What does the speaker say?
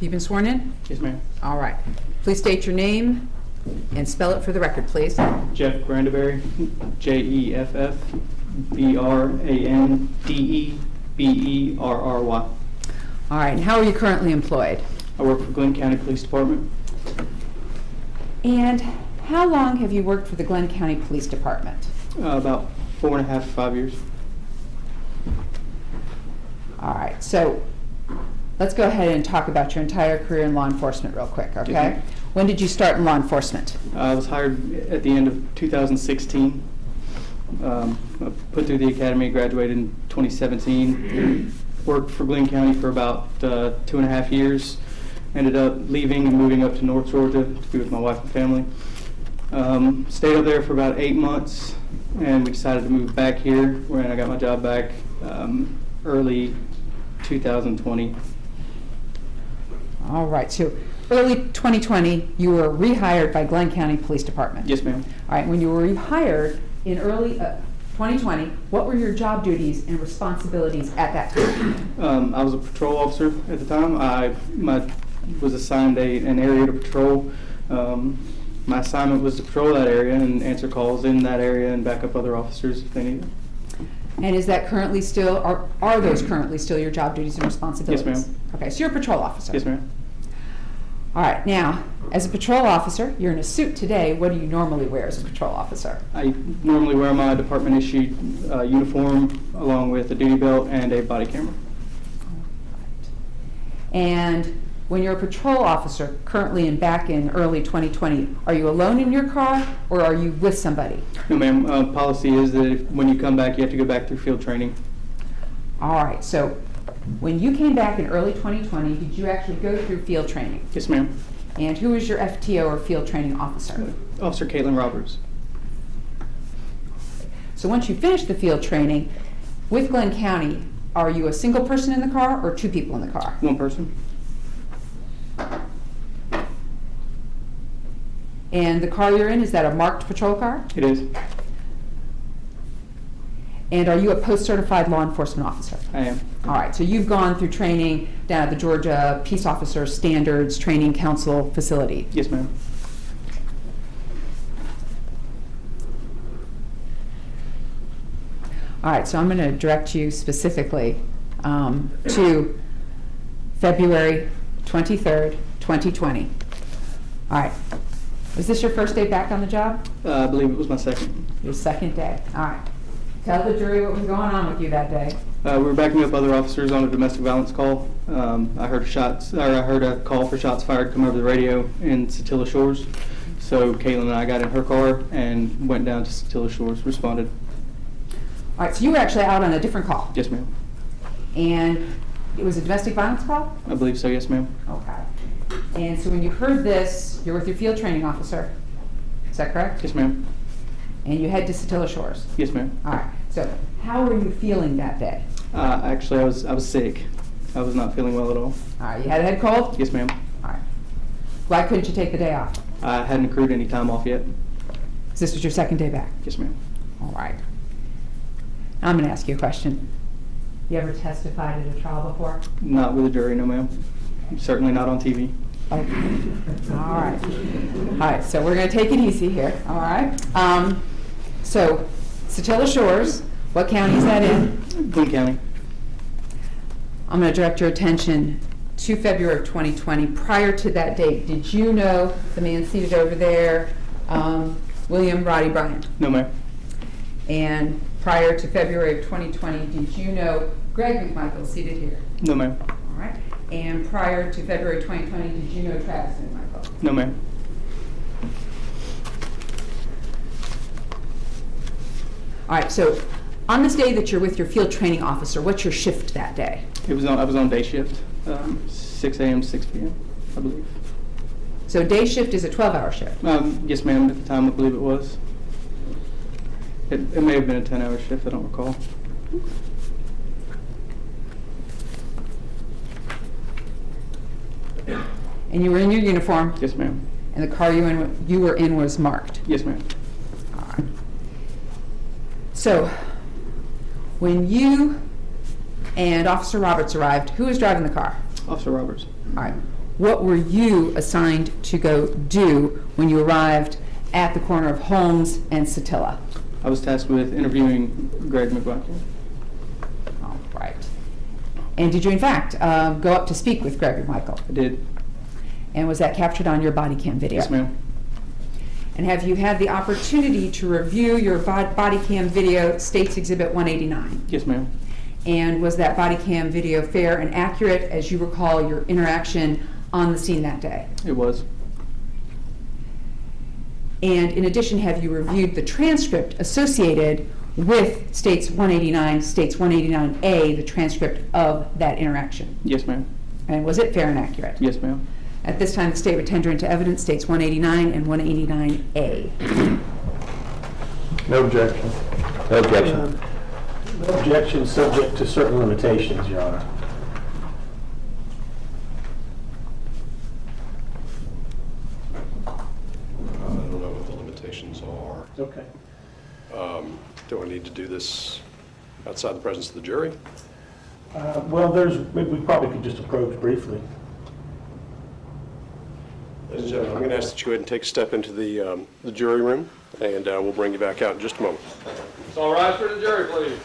Have you been sworn in? Yes, ma'am. All right. Please state your name and spell it for the record, please. Jeff Brandeberry, JeffBrandeberry. All right. And how are you currently employed? I work for Glenn County Police Department. And how long have you worked for the Glenn County Police Department? About 4.5 to 5 years. All right. So let's go ahead and talk about your entire career in law enforcement real quick, okay? Yes, When did you start in law enforcement? I was hired at the end of 2016. I put through the academy, graduated in 2017. Worked for Glenn County for about 2.5 years. Ended up leaving and moving up to North Georgia to be with my wife and family. Stayed up there for about 8 months, and we decided to move back here, where I got my job back early 2020. All right. So early 2020, you were rehired by Glenn County Police Department. Yes, ma'am. All right. When you were rehired in early 2020, what were your job duties and responsibilities at that time? I was a patrol officer at the time. I was assigned an area to patrol. My assignment was to patrol that area and answer calls in that area and back up other officers if they needed. And is that currently still, or are those currently still your job duties and responsibilities? Yes, ma'am. Okay, so you're a patrol officer. Yes, ma'am. All right. Now, as a patrol officer, you're in a suit today. What do you normally wear as a patrol officer? I normally wear my department issued uniform along with a duty belt and a body camera. And when you're a patrol officer, currently and back in early 2020, are you alone in your car or are you with somebody? No, ma'am. Policy is that when you come back, you have to go back through field training. All right. So when you came back in early 2020, did you actually go through field training? Yes, ma'am. And who is your FTO or field training officer? Officer Caitlin Roberts. So once you finish the field training with Glenn County, are you a single person in the car or two people in the car? One person. And the car you're in, is that a marked patrol car? It is. And are you a post-certified law enforcement officer? I am. All right, so you've gone through training down at the Georgia Peace Officer Standards Training Council facility. Yes, ma'am. All right, so I'm going to direct you specifically to February 23rd, 2020. All right. Was this your first day back on the job? I believe it was my second. Your second day. All right. Tell the jury what was going on with you that day. We were backing up other officers on a domestic violence call. I heard a call for shots fired come over the radio in Satilla Shores. So Caitlin and I got in her car and went down to Satilla Shores, responded. All right, so you were actually out on a different call. Yes, ma'am. And it was a domestic violence call? I believe so, yes, ma'am. Okay. And so when you heard this, you're with your field training officer. Is that correct? Yes, ma'am. And you head to Satilla Shores. Yes, ma'am. All right. So how were you feeling that day? Actually, I was sick. I was not feeling well at all. All right. You had a head cold? Yes, ma'am. All right. Why couldn't you take the day off? I hadn't accrued any time off yet. 'Cause this was your second day back. Yes, ma'am. All right. I'm going to ask you a question. You ever testified at a trial before? Not with a jury, no, ma'am. Certainly not on TV. Okay. All right. All right. So we're going to take it easy here. All right. So Satilla Shores, what county is that in? Glenn County. I'm going to direct your attention to February of 2020. Prior to that date, did you know the man seated over there, William, Roddy, Bryan? No, ma'am. And prior to February of 2020, did you know Greg McMichael seated here? No, ma'am. All right. And prior to February 2020, did you know Travis McMichael? No, ma'am. All right. So on this day that you're with your field training officer, what's your shift that day? I was on day shift, 6 a.m. to 6 p.m., I believe. So day shift is a 12-hour shift. Yes, ma'am. At the time, I believe it was. It may have been a 10-hour shift. I don't recall. And you were in your uniform, Yes, ma'am. and the car you were in was marked. Yes, ma'am. All right. So when you and Officer Roberts arrived, who was driving the car? Officer Roberts. All right. what were you assigned to go do when you arrived at the corner of Holmes and Satilla? I was tasked with interviewing Greg McMichael. All right. And did you, in fact, go up to speak with Gregory McMichael? I did. And was that captured on your body cam video? Yes, ma'am. And have you had the opportunity to review your body cam video, States Exhibit 189? Yes, ma'am. And was that body cam video fair and accurate as you recall your interaction on the scene that day? It was. And in addition, have you reviewed the transcript associated with States 189, States 189A, the transcript of that interaction? Yes, ma'am. And was it fair and accurate? Yes, ma'am. At this time, the state would tender into evidence States 189 and 189A. No objection. No objection. No objection, subject to certain limitations, Your Honor. I don't know what the limitations are. Okay. Do I need to do this outside the presence of the jury? Well, we probably could just approach briefly. Ladies and gentlemen, I'm going to ask that you go ahead and take a step into the jury room, and we'll bring you back out in just a moment. So all rise for the jury, please.